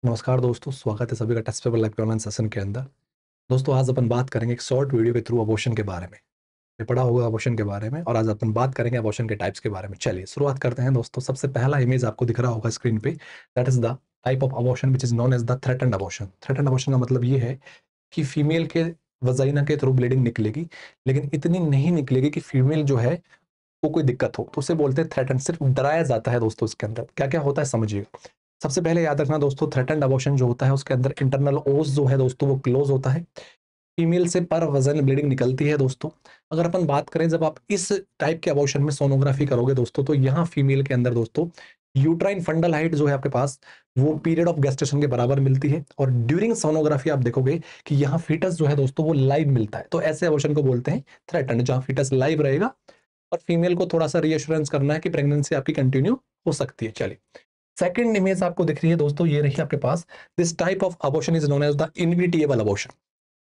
नमस्कार दोस्तों, स्वागत है सभी का test paper live online session के अंदर। दोस्तों आज अपन बात करेंगे एक शॉर्ट वीडियो के थ्रू अबॉर्शन के बारे में। ये पढ़ा होगा अबॉर्शन के बारे में और आज अपन बात करेंगे अबॉर्शन के टाइप्स के बारे में। चलिए शुरुआत करते हैं दोस्तों। सबसे पहला इमेज आपको दिख रहा होगा स्क्रीन पे, that is the type of abortion which is known as the threatened abortion. Threatened abortion का मतलब ये है कि फीमेल के वजाइना के थ्रू ब्लीडिंग निकलेगी, लेकिन इतनी नहीं निकलेगी कि फीमेल जो है वो कोई दिक्कत हो, तो उसे बोलते हैं थ्रेटन। सिर्फ डराया जाता है दोस्तों। इसके अंदर क्या क्या होता है समझिएगा। सबसे पहले याद रखना दोस्तों, थ्रेटन्ड अबॉर्शन जो होता है उसके अंदर इंटरनल ओस जो है दोस्तों वो क्लोज होता है। फीमेल से पर वजन ब्लीडिंग निकलती है दोस्तों। अगर अपन बात करें जब आप इस टाइप के अबॉर्शन में सोनोग्राफी करोगे दोस्तों, तो यहाँ फीमेल के अंदर दोस्तों यूट्राइन फंडल हाइट जो है आपके पास वो पीरियड ऑफ गेस्टेशन के बराबर मिलती है। और ड्यूरिंग सोनोग्राफी आप देखोगे कि यहाँ फीटस जो है दोस्तों वो लाइव मिलता है। तो ऐसे अबॉर्शन को बोलते हैं थ्रेटन्ड, जहाँ फीटस लाइव रहेगा और फीमेल को थोड़ा सा रीअश्योरेंस करना है कि प्रेगनेंसी आपकी कंटिन्यू हो सकती है। चलिए सेकंड इमेज आपको दिख रही है दोस्तों, ये रही आपके पास। This type of abortion is known as the inevitable abortion.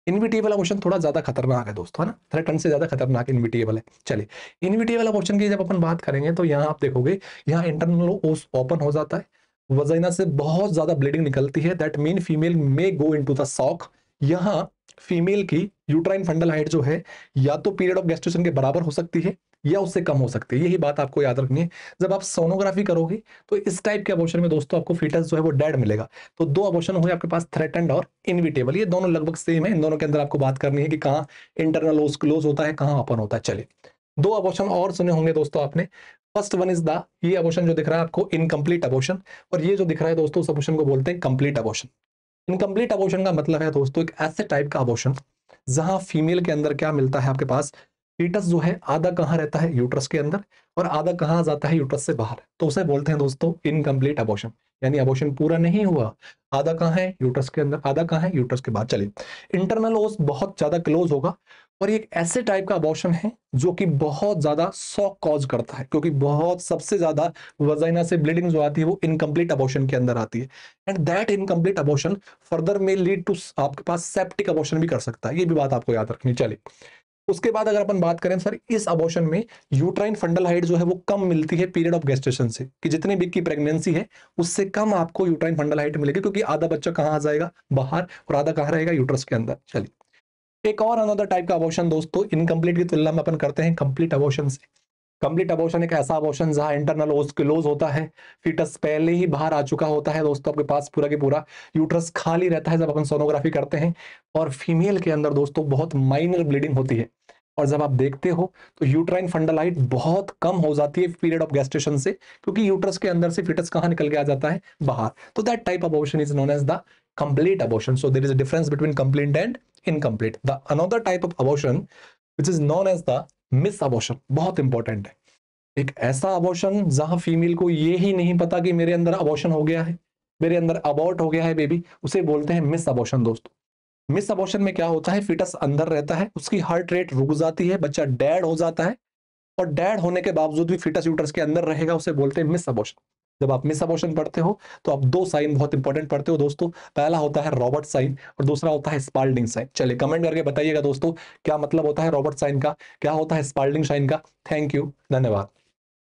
Inevitable abortion थोड़ा ज्यादा खतरनाक है दोस्तों, है ना। थ्रेटन से ज्यादा खतरनाक इनविटिएबल है। चलिए इनविटिएबल अबॉर्शन की जब अपन बात करेंगे तो यहाँ आप देखोगे यहाँ इंटरनल ओस ओपन हो जाता है, वजाइना से बहुत ज्यादा ब्लीडिंग निकलती है। That mean female may go into the shock. यहाँ फीमेल की यूट्राइन फंडल हाइट जो है या तो पीरियड ऑफ गेस्टेशन के बराबर हो सकती है या उससे कम हो सकती है। यही बात आपको याद रखनी है। जब आप सोनोग्राफी करोगे तो इस टाइप के अबॉर्शन में दोस्तों आपको फीटस जो है वो डेड मिलेगा। तो दो अबॉर्शन हुए आपके पास, थ्रेटन्ड और इनविटेबल। ये दोनों लगभग सेम है। इन दोनों के अंदर आपको बात करनी है कि कहाँ इंटरनल ओस क्लोज होता है, कहाँ ओपन होता है। चलिए दो अबॉर्शन और सुने होंगे दोस्तों आपने। फर्स्ट वन इज द, ये अबॉर्शन जो दिख रहा है आपको इनकम्प्लीट अबॉर्शन, और ये जो दिख रहा है दोस्तों उस अबॉर्शन को बोलते हैं कंप्लीट अबॉर्शन। इनकम्प्लीट अबॉर्शन का मतलब है दोस्तों एक ऐसे टाइप का अबॉर्शन जहां फीमेल के अंदर क्या मिलता है आपके पास, फीटस जो है आधा कहाँ रहता है यूट्रस के अंदर और आधा कहाँ जाता है यूट्रस से बाहर, तो उसे बोलते हैं दोस्तों इनकम्प्लीट अबॉर्शन। यानी अबॉर्शन पूरा नहीं हुआ, आधा कहाँ है यूट्रस के अंदर, आधा कहाँ है यूट्रस के बाहर। चलिए इंटरनल ओस बहुत ज्यादा क्लोज होगा और ये एक ऐसे टाइप का अबॉर्शन है जो कि बहुत ज्यादा शॉक कॉज करता है, क्योंकि बहुत सबसे ज्यादा वजाइना से ब्लीडिंग जो आती है वो इनकम्प्लीट अबॉर्शन के अंदर आती है। And that incomplete abortion further में लीड टू आपके पास सेप्टिक अबॉर्शन भी कर सकता है। ये भी बात आपको याद रखनी। चलिए उसके बाद अगर अपन बात करें सर, इस अबॉर्शन में यूट्राइन फंडल हाइट जो है वो कम मिलती है पीरियड ऑफ गेस्टेशन से, कि जितने वीक की प्रेगनेंसी है उससे कम आपको यूट्राइन फंडल हाइट मिलेगी, क्योंकि आधा बच्चा कहाँ आ जाएगा, बाहर, और आधा कहाँ रहेगा, यूट्रस के अंदर। चलिए एक और अनदर टाइप का अबॉर्शन दोस्तों इनकम्प्लीट की तुलना में अपन करते हैं कंप्लीट अबॉर्शन से। कंप्लीट अबॉर्शन एक ऐसा अबॉर्शन जहां इंटरनल ओस क्लोज होता है, फीटस पहले ही बाहर आ चुका होता है दोस्तों, आपके पास पूरा के पूरा यूट्रस खाली रहता है जब अपन सोनोग्राफी करते हैं, और फीमेल के अंदर दोस्तों बहुत माइनर ब्लीडिंग होती है। और जब आप देखते हो तो यूट्राइन फंडल हाइट बहुत कम हो जाती है पीरियड ऑफ गेस्टेशन से, क्योंकि यूट्रस के अंदर से फीटस कहाँ निकल के आ जाता है, बाहर। तो that type of abortion is known as the complete abortion. So there is a difference between complete and incomplete. The another type of abortion which is known as the miss abortion, बहुत important है। एक ऐसा abortion जहां female को ये ही नहीं पता कि मेरे अंदर अबॉर्शन हो गया है, मेरे अंदर अबॉर्ट हो गया है बेबी, उसे बोलते हैं मिस अबॉर्शन दोस्तों। मिस अबॉर्शन में क्या होता है, फीटस अंदर रहता है, उसकी हार्ट रेट रुक जाती है, बच्चा डेड हो जाता है, और डेड होने के बावजूद भी फीटस यूट्रस के अंदर रहेगा, उसे बोलते हैं मिस अबॉर्शन। जब आप मिस अबॉर्शन पढ़ते हो तो आप दो साइन बहुत इंपॉर्टेंट पढ़ते हो दोस्तों। पहला होता है रॉबर्ट साइन और दूसरा होता है स्पाल्डिंग साइन। चलिए कमेंट करके बताइएगा दोस्तों क्या मतलब होता है रॉबर्ट साइन का, क्या होता है स्पाल्डिंग साइन का। थैंक यू, धन्यवाद।